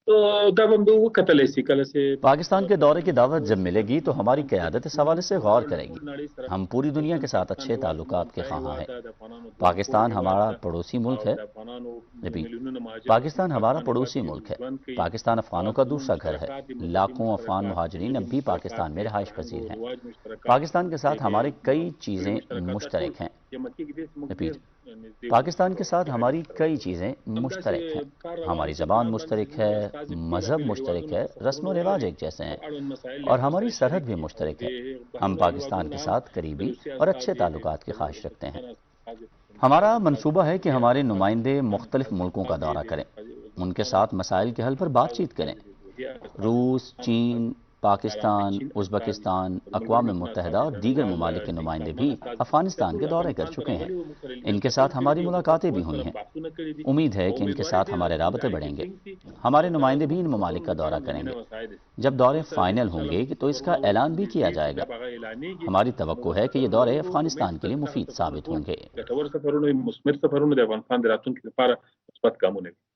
دا به همدغه وکتلی شي کله چې پاکستان کے دورے کی دعوت جب ملے گی تو ہماری قیادت اس حوالے سے غور کرے گی۔ ہم پوری دنیا کے ساتھ اچھے تعلقات کے خواہاں ہیں۔ پاکستان ہمارا پڑوسی ملک ہے۔ پاکستان ہمارا پڑوسی ملک ہے۔ پاکستان افغانوں کا دوسرا گھر ہے۔ لاکھوں افغان مہاجرین اب بھی پاکستان میں رہائش پذیر ہیں۔ پاکستان کے ساتھ ہماری کئی چیزیں مشترک ہیں۔ پاکستان کے ساتھ ہماری کئی چیزیں مشترک ہیں۔ ہماری زبان مشترک ہے، مذہب مشترک ہے، رسم و رواج ایک جیسے ہیں، اور ہماری سرحد بھی مشترک ہے۔ ہم پاکستان کے ساتھ قریبی اور اچھے تعلقات کی خواہش رکھتے ہیں۔ ہمارا منصوبہ ہے کہ ہمارے نمائندے مختلف ملکوں کا دورہ کریں، ان کے ساتھ مسائل کے حل پر بات چیت کریں۔ روس، چین، پاکستان، ازبکستان، اقوام متحدہ اور دیگر ممالک کے نمائندے بھی افغانستان کے دورے کر چکے ہیں۔ ان کے ساتھ ہماری ملاقاتیں بھی ہوئی ہیں۔ امید ہے کہ ان کے ساتھ ہمارے رابطے بڑھیں گے۔ ہمارے نمائندے بھی ان ممالک کا دورہ کریں گے۔ جب دورے فائنل ہوں گے تو اس کا اعلان بھی کیا جائے گا۔ ہماری توقع ہے کہ یہ دورے افغانستان کے لیے مفید ثابت ہوں گے۔ ګټور سفرونه مثمر سفرونه د افغانستان د راتلونکي لپاره مثبت ګامونه دي.